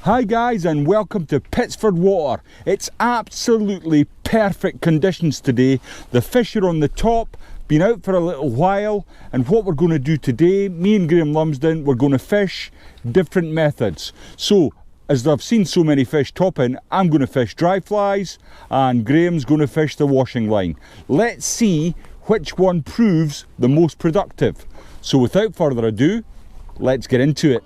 Hi guys, and welcome to Pitsford water. It's absolutely perfect conditions today. The fish are on the top, been out for a little while, and what we're going to do today, me and Graham Lumsdon, we're going to fish different methods. So, as I've seen so many fish topping, I'm going to fish dry flies and Graham's going to fish the washing line. Let's see which one proves the most productive. So without further ado, let's get into it.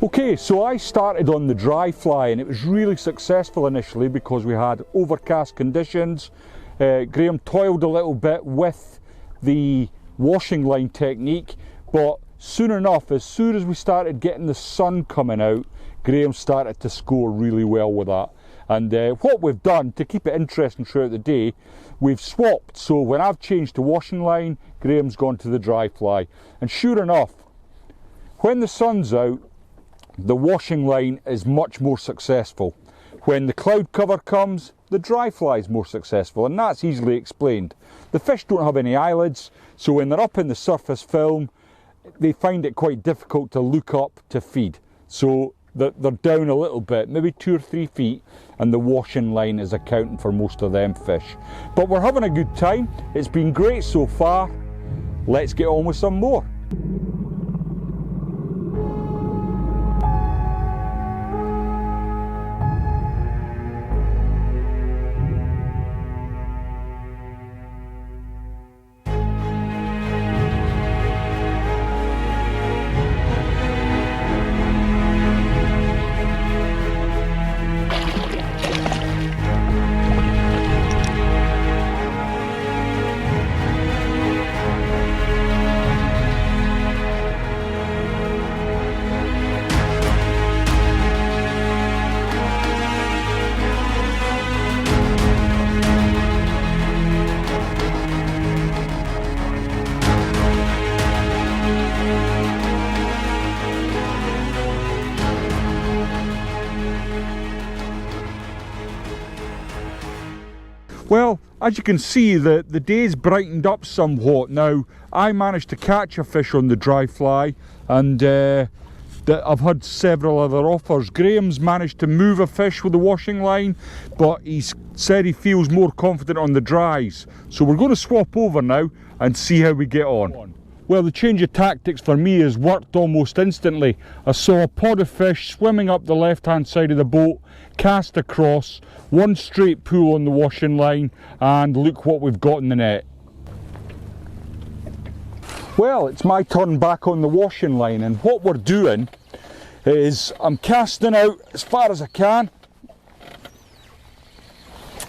Okay, so I started on the dry fly and it was really successful initially because we had overcast conditions. Graham toiled a little bit with the washing line technique, but soon enough, as soon as we started getting the sun coming out, Graham started to score really well with that. And what we've done to keep it interesting throughout the day, we've swapped. So when I've changed to washing line, Graham's gone to the dry fly. And sure enough, when the sun's out, the washing line is much more successful. When the cloud cover comes, the dry fly is more successful, and that's easily explained. The fish don't have any eyelids, so when they're up in the surface film, they find it quite difficult to look up to feed. So they're down a little bit, maybe 2 or 3 feet, and the washing line is accounting for most of them fish. But we're having a good time. It's been great so far. Let's get on with some more. Well, as you can see, the day's brightened up somewhat. Now, I managed to catch a fish on the dry fly, and I've had several other offers. Graham's managed to move a fish with the washing line, but he's said he feels more confident on the dries. So we're going to swap over now and see how we get on. Well, the change of tactics for me has worked almost instantly. I saw a pod of fish swimming up the left-hand side of the boat, cast across, one straight pull on the washing line, and look what we've got in the net. Well, it's my turn back on the washing line, and what we're doing is I'm casting out as far as I can,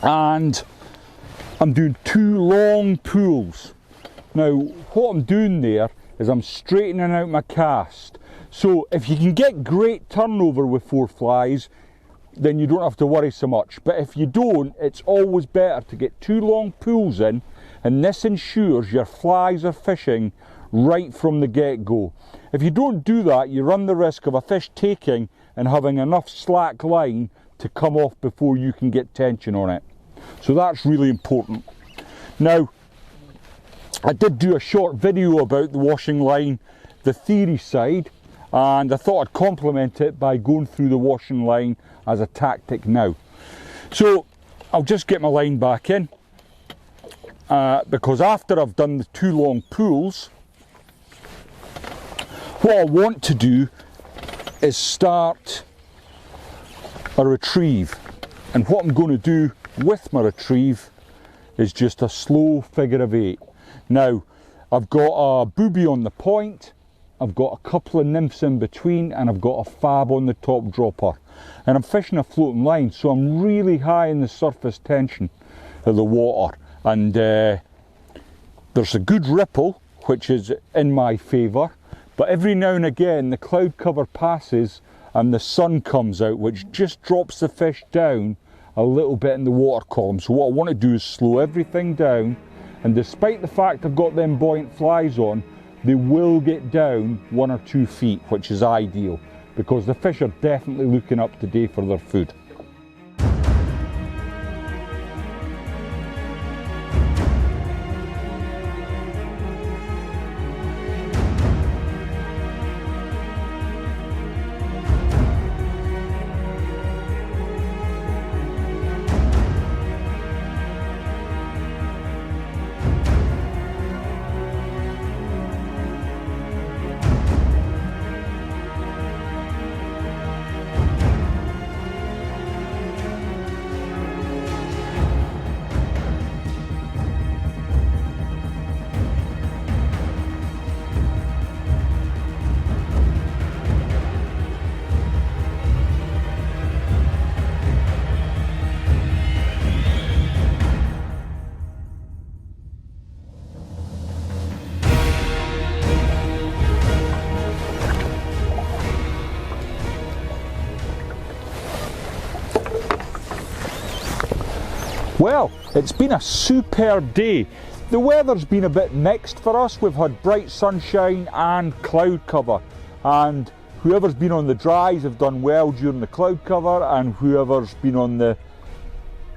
and I'm doing 2 long pulls. Now, what I'm doing there is I'm straightening out my cast. So if you can get great turnover with 4 flies, then you don't have to worry so much. But if you don't, it's always better to get 2 long pulls in, and this ensures your flies are fishing right from the get-go. If you don't do that, you run the risk of a fish taking and having enough slack line to come off before you can get tension on it. So that's really important. Now, I did do a short video about the washing line, the theory side, and I thought I'd complement it by going through the washing line as a tactic now. So I'll just get my line back in, because after I've done the 2 long pulls, what I want to do is start a retrieve. And what I'm going to do with my retrieve is just a slow figure of 8. Now, I've got a booby on the point, I've got a couple of nymphs in between, and I've got a fab on the top dropper. And I'm fishing a floating line, so I'm really high in the surface tension of the water. And there's a good ripple, which is in my favour. But every now and again, the cloud cover passes and the sun comes out, which just drops the fish down a little bit in the water column. So what I want to do is slow everything down, and despite the fact I've got them buoyant flies on, they will get down 1 or 2 feet, which is ideal, because the fish are definitely looking up today for their food. Well, it's been a superb day. The weather's been a bit mixed for us. We've had bright sunshine and cloud cover, and whoever's been on the dries have done well during the cloud cover, and whoever's been on the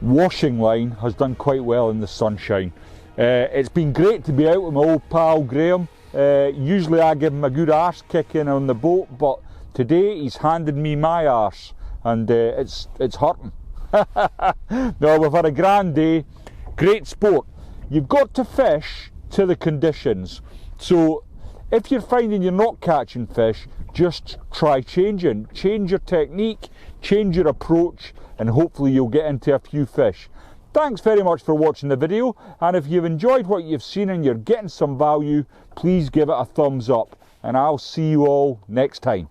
washing line has done quite well in the sunshine. It's been great to be out with my old pal Graham. Usually I give him a good arse kicking on the boat, but today he's handed me my arse, and it's hurting. No, we've had a grand day, great sport. You've got to fish to the conditions. So if you're finding you're not catching fish, just try changing. Change your technique, change your approach, and hopefully you'll get into a few fish. Thanks very much for watching the video, and if you've enjoyed what you've seen and you're getting some value, please give it a thumbs up, and I'll see you all next time.